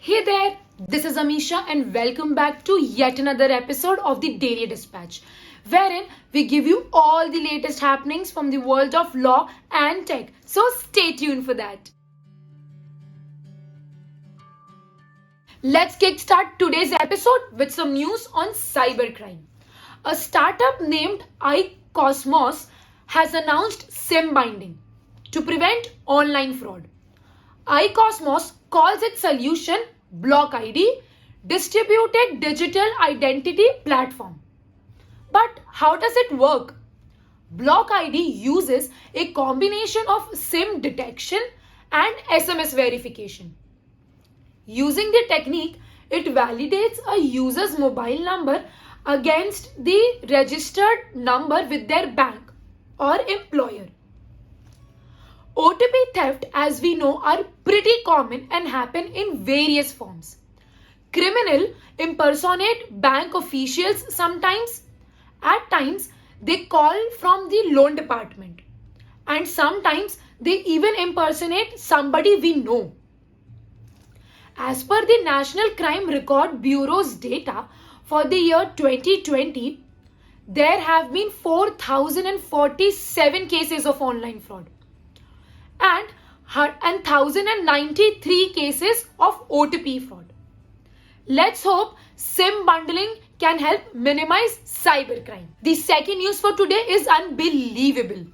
Hey there, this is Amisha and welcome back to yet another episode of the Daily Dispatch, wherein we give you all the latest happenings from the world of law and tech. So stay tuned for that. Let's kickstart today's episode with some news on cybercrime. A startup named iCosmos has announced SIM binding to prevent online fraud. iCosmos calls its solution Block ID, Distributed Digital Identity Platform. But how does it work? Block ID uses a combination of SIM detection and SMS verification. Using the technique, it validates a user's mobile number against the registered number with their bank or employer. OTP theft, as we know, are pretty common and happen in various forms. Criminals impersonate bank officials sometimes. At times, they call from the loan department. And sometimes, they even impersonate somebody we know. As per the National Crime Record Bureau's data for the year 2020, there have been 4,047 cases of online fraud and 1,093 cases of OTP fraud. Let's hope SIM bundling can help minimize cybercrime. The second news for today is unbelievable.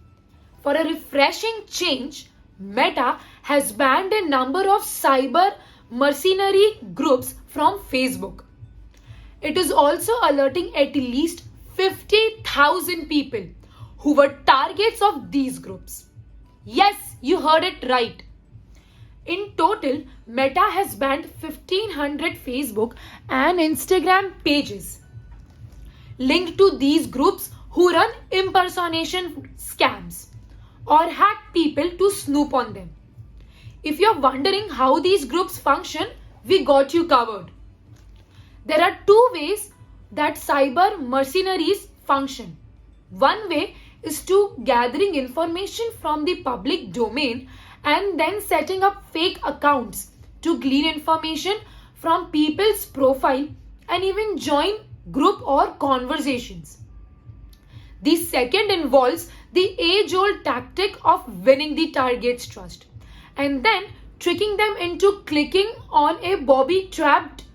For a refreshing change, Meta has banned a number of cyber mercenary groups from Facebook. It is also alerting at least 50,000 people who were targets of these groups. Yes, you heard it right. In total, Meta has banned 1,500 Facebook and Instagram pages linked to these groups who run impersonation scams or hack people to snoop on them. If you're wondering how these groups function, we got you covered. There are two ways that cyber mercenaries function. One way is to gathering information from the public domain and then setting up fake accounts to glean information from people's profile and even join group or conversations. The second involves the age-old tactic of winning the target's trust and then tricking them into clicking on a booby-trapped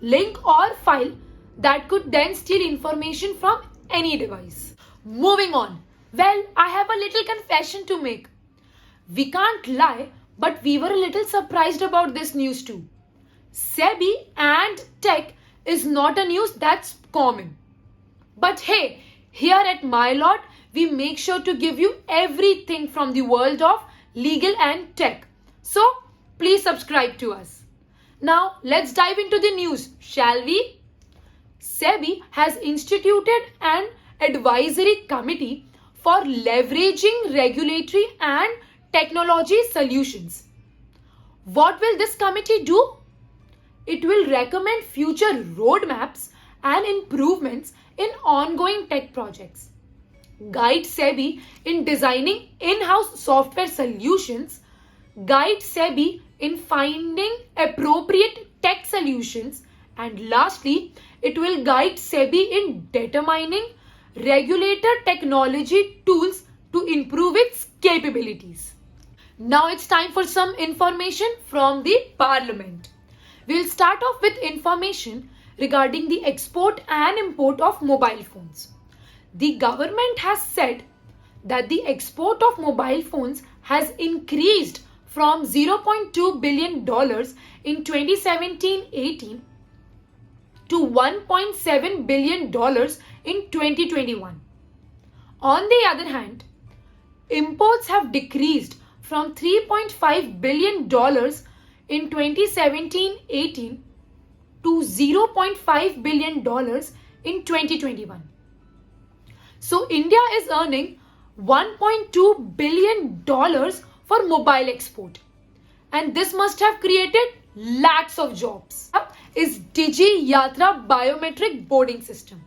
link or file that could then steal information from any device. Moving on. Well, I have a little confession to make. We can't lie, but we were a little surprised about this news too. SEBI and tech is not a news that's common. But hey, here at MyLot, we make sure to give you everything from the world of legal and tech. So, please subscribe to us. Now, let's dive into the news, shall we? SEBI has instituted an advisory committee for leveraging regulatory and technology solutions. What will this committee do? It will recommend future roadmaps and improvements in ongoing tech projects, guide SEBI in designing in-house software solutions, guide SEBI in finding appropriate tech solutions, and lastly, it will guide SEBI in determining regulator technology tools to improve its capabilities. Now it's time for some information from the Parliament. We'll start off with information regarding the export and import of mobile phones. The government has said that the export of mobile phones has increased from $0.2 billion in 2017-18 to $1.7 billion in 2021. On the other hand, imports have decreased from $3.5 billion in 2017-18 to $0.5 billion in 2021. So India is earning $1.2 billion for mobile export. And this must have created lakhs of jobs. Is Digi Yatra biometric boarding system.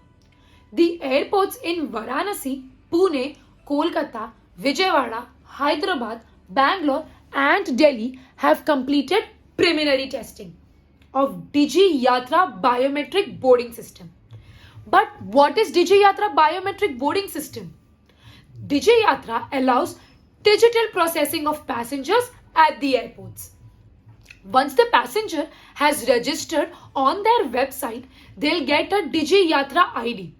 The airports in Varanasi, Pune, Kolkata, Vijayawada, Hyderabad, Bangalore and Delhi have completed preliminary testing. of Digi Yatra biometric boarding system. But what is Digi Yatra biometric boarding system? Digi Yatra allows digital processing of passengers at the airports. Once the passenger has registered on their website, they'll get a Digi Yatra ID.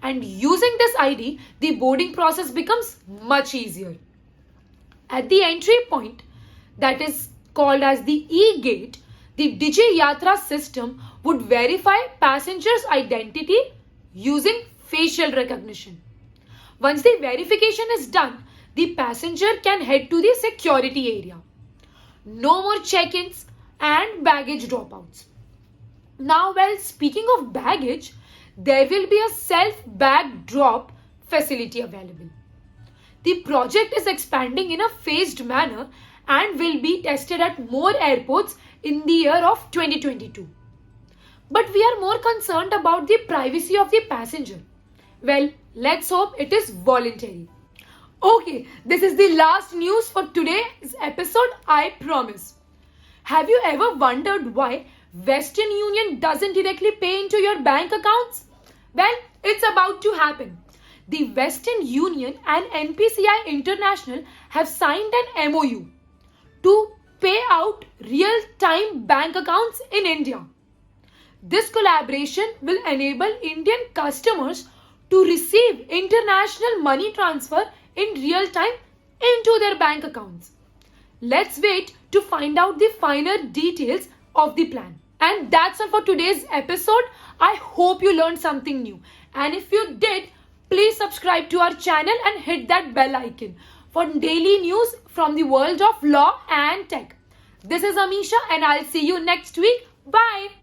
And using this ID, the boarding process becomes much easier. At the entry point, that is called as the e-gate, the Digi Yatra system would verify passengers' identity using facial recognition. Once the verification is done, the passenger can head to the security area. No more check-ins and baggage dropouts. Now, while speaking of baggage, there will be a self-bag drop facility available. The project is expanding in a phased manner and will be tested at more airports in the year of 2022. But we are more concerned about the privacy of the passenger. Well, let's hope it is voluntary. Okay, this is the last news for today's episode, I promise. Have you ever wondered why Western Union doesn't directly pay into your bank accounts? Well, it's about to happen. The Western Union and NPCI International have signed an MOU to pay out real-time bank accounts in India. This collaboration will enable Indian customers to receive international money transfer in real time into their bank accounts. Let's wait to find out the finer details of the plan. And that's all for today's episode. I hope you learned something new. And if you did, please subscribe to our channel and hit that bell icon for daily news from the world of law and tech. This is Amisha and I'll see you next week. Bye.